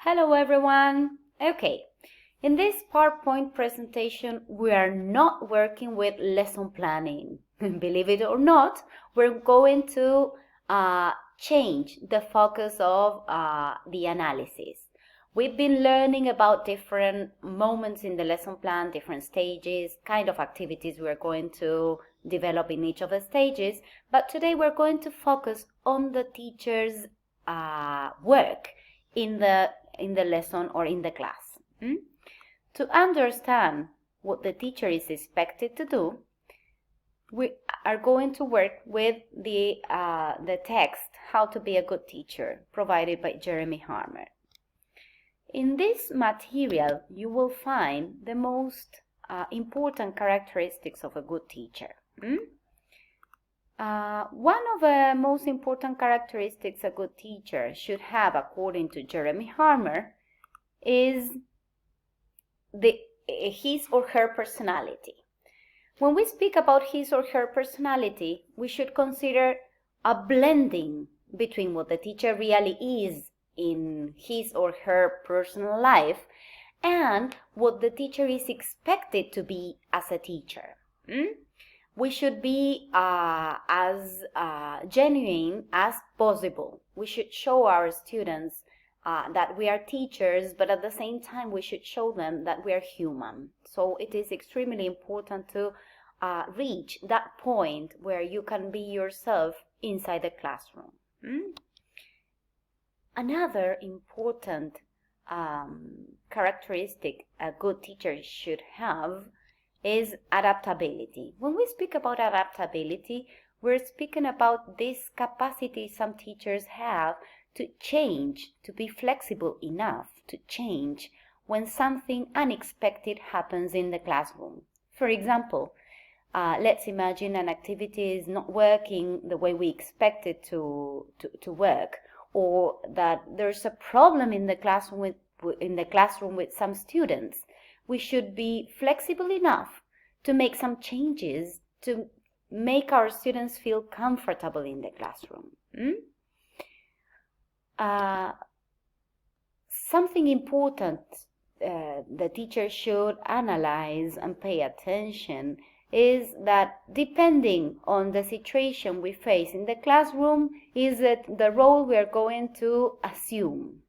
Hello everyone! Okay, in this PowerPoint presentation we are not working with lesson planning. Believe it or not, we're going to change the focus of the analysis. We've been learning about different moments in the lesson plan, different stages, kind of activities we're going to develop in each of the stages, but today we're going to focus on the teacher's work in the lesson or in the class. To understand what the teacher is expected to do, we are going to work with the text, How to Be a Good Teacher, provided by Jeremy Harmer. In this material, you will find the most important characteristics of a good teacher. One of the most important characteristics a good teacher should have, according to Jeremy Harmer, is his or her personality. When we speak about his or her personality, we should consider a blending between what the teacher really is in his or her personal life and what the teacher is expected to be as a teacher. We should be as genuine as possible. We should show our students that we are teachers, but at the same time we should show them that we are human. So it is extremely important to reach that point where you can be yourself inside the classroom. Another important characteristic a good teacher should have is adaptability. When we speak about adaptability, we're speaking about this capacity some teachers have to change, to be flexible enough to change when something unexpected happens in the classroom. For example, let's imagine an activity is not working the way we expect it to work, or that there's a problem in the classroom with some students. We should be flexible enough to make some changes to make our students feel comfortable in the classroom. Something important the teacher should analyze and pay attention is that depending on the situation we face in the classroom is the role we are going to assume.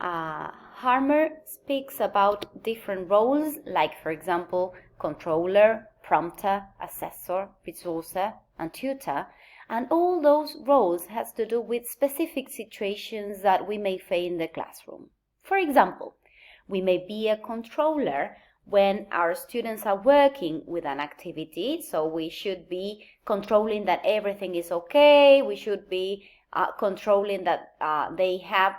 Harmer speaks about different roles, like, for example, controller, prompter, assessor, resourcer, and tutor, and all those roles has to do with specific situations that we may face in the classroom. For example, we may be a controller when our students are working with an activity, so we should be controlling that everything is okay, we should be controlling that they have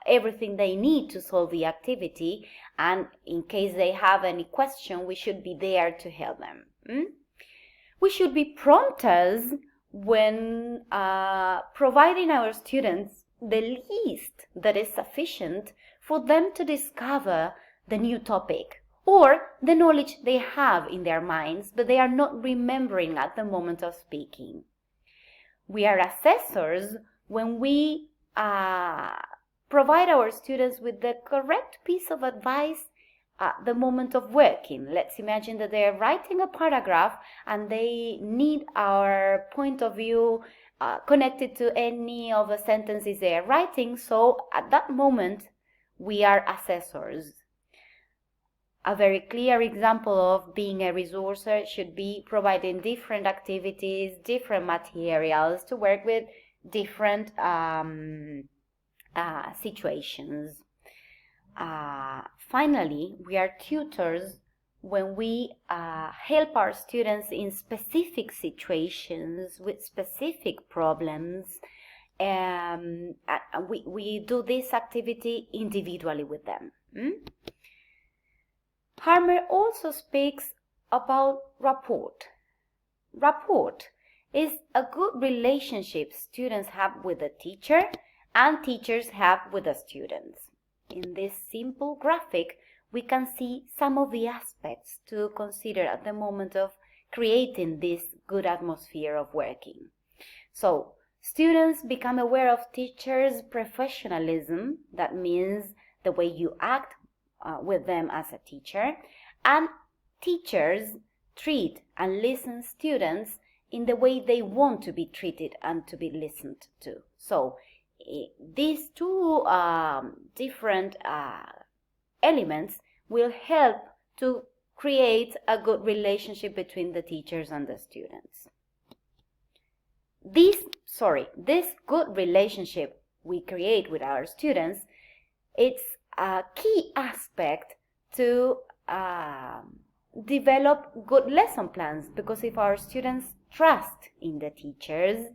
everything they need to solve the activity, and in case they have any question, we should be there to help them. We should be prompters when providing our students the least that is sufficient for them to discover the new topic or the knowledge they have in their minds, but they are not remembering at the moment of speaking. We are assessors when we provide our students with the correct piece of advice at the moment of working. Let's imagine that they are writing a paragraph and they need our point of view connected to any of the sentences they are writing. So at that moment, we are assessors. A very clear example of being a resourcer should be providing different activities, different materials to work with different situations. Finally, we are tutors when we help our students in specific situations with specific problems. We do this activity individually with them. Harmer also speaks about rapport. Rapport is a good relationship students have with the teacher and teachers have with the students. In this simple graphic, we can see some of the aspects to consider at the moment of creating this good atmosphere of working. So, Students become aware of teachers' professionalism. That means the way you act with them as a teacher. And teachers treat and listen students in the way they want to be treated and to be listened to. So these two different elements will help to create a good relationship between the teachers and the students. This good relationship we create with our students, it's a key aspect to develop good lesson plans, because if our students trust in the teachers,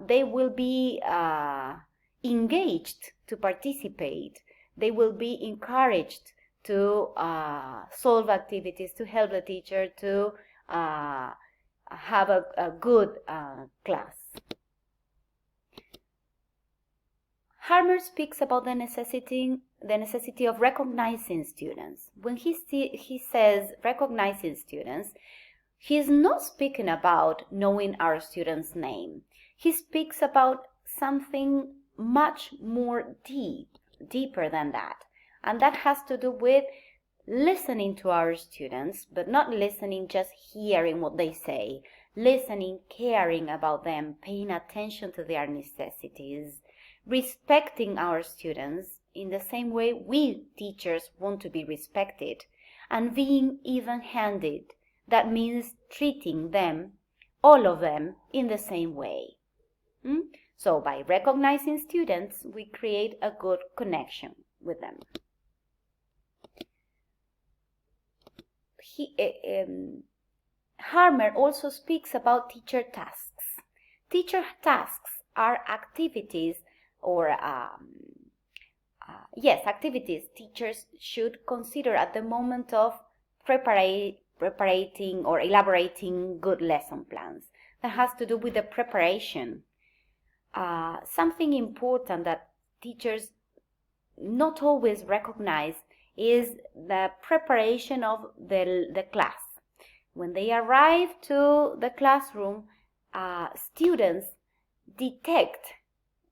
they will be engaged to participate. They will be encouraged to solve activities, to help the teacher to have a good class. Harmer speaks about the necessity of recognizing students. When he says recognizing students, he is not speaking about knowing our student's name. He speaks about something much more deeper than that. And that has to do with listening to our students, but not listening just hearing what they say. Listening, caring about them, paying attention to their necessities, respecting our students in the same way we teachers want to be respected, and being even-handed. That means treating them, all of them, in the same way. So by recognizing students, we create a good connection with them. Harmer also speaks about teacher tasks. Teacher tasks are activities or activities teachers should consider at the moment of preparing or elaborating good lesson plans. That has to do with the preparation. Something important that teachers not always recognize is the preparation of the class. When they arrive to the classroom, students detect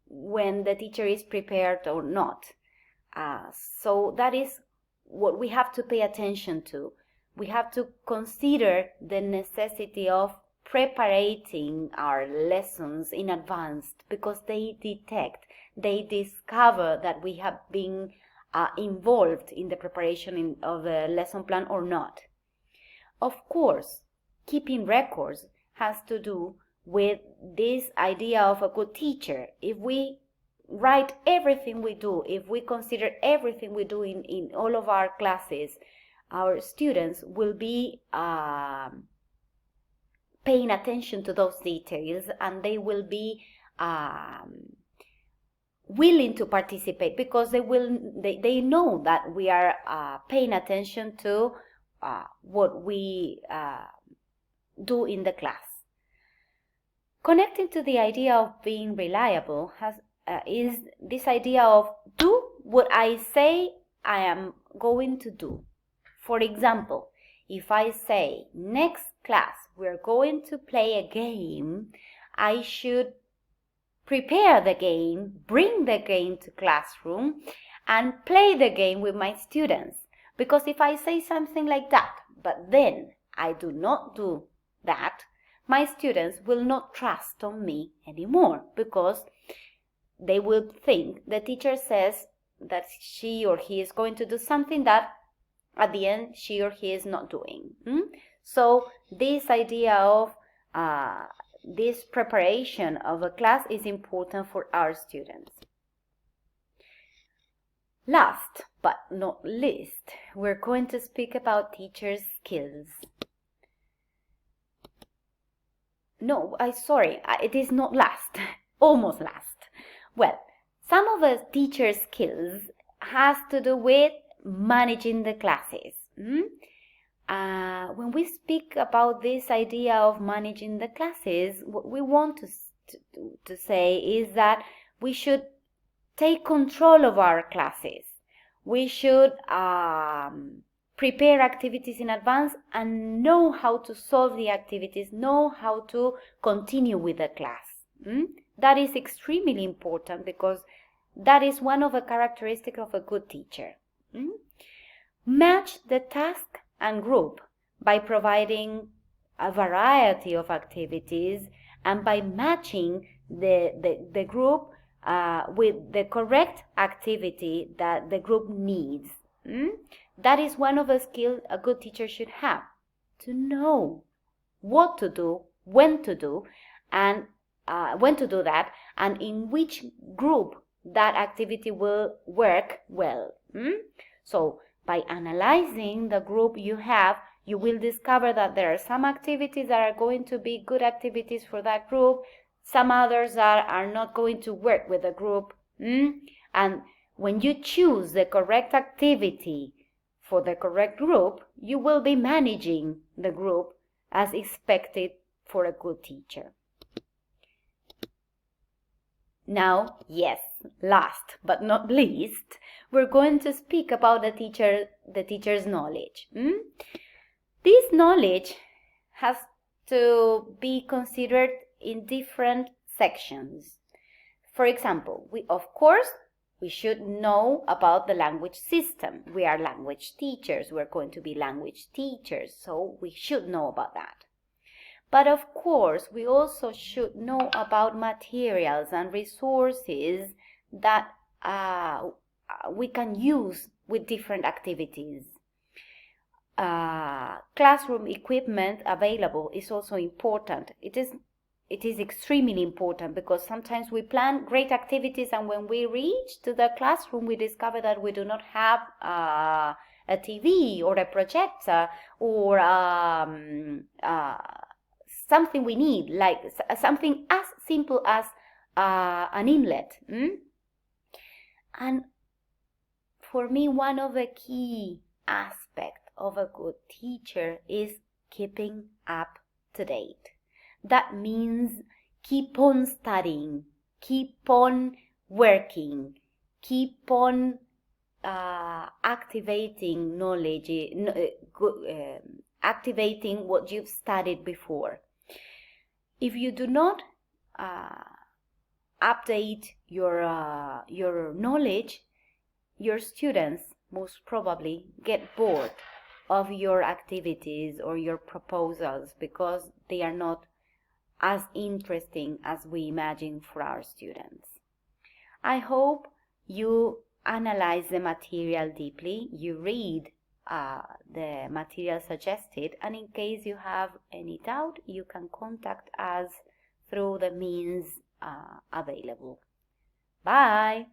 when the teacher is prepared or not. So that is what we have to pay attention to. We have to consider the necessity of preparing our lessons in advance, because they detect, they discover that we have been involved in the preparation of the lesson plan or not. Of course, keeping records has to do with this idea of a good teacher. If we write everything we do, if we consider everything we do in all of our classes, our students will be paying attention to those details, and they will be willing to participate, because they know that we are paying attention to what we do in the class. Connecting to the idea of being reliable is this idea of do what I say I am going to do. For example, if I say next class we're going to play a game, I should prepare the game, bring the game to classroom, and play the game with my students. Because if I say something like that, but then I do not do that, my students will not trust on me anymore, because they will think the teacher says that she or he is going to do something that at the end she or he is not doing. So this idea of this preparation of a class is important for our students. Last but not least, we're going to speak about teachers' skills. No, it is not last, almost last. Well, some of the teacher skills has to do with managing the classes. When we speak about this idea of managing the classes, what we want to say is that we should take control of our classes. We should prepare activities in advance and know how to solve the activities, know how to continue with the class. that is extremely important because that is one of the characteristics of a good teacher. Match the task and group by providing a variety of activities and by matching the group with the correct activity that the group needs. That is one of the skills a good teacher should have, to know what to do, when to do, and when to do that, and in which group that activity will work well. So by analyzing the group you have, you will discover that there are some activities that are going to be good activities for that group, some others that are not going to work with the group. And when you choose the correct activity for the correct group, you will be managing the group as expected for a good teacher. Now, yes, last but not least, we're going to speak about the teacher's knowledge. This knowledge has to be considered in different sections. For example, we should know about the language system. We are language teachers. We're going to be language teachers, so we should know about that. But of course, we also should know about materials and resources that we can use with different activities. Classroom equipment available is also important. It is extremely important because sometimes we plan great activities and when we reach to the classroom we discover that we do not have a TV or a projector or something we need, like something as simple as an inlet. And for me, one of the key aspects of a good teacher is keeping up to date. That means keep on studying, keep on working, keep on activating knowledge, activating what you've studied before. If you do not update your knowledge, your students most probably get bored of your activities or your proposals because they are not as interesting as we imagine for our students. I hope you analyze the material deeply, you read the material suggested, and in case you have any doubt, you can contact us through the means available. Bye!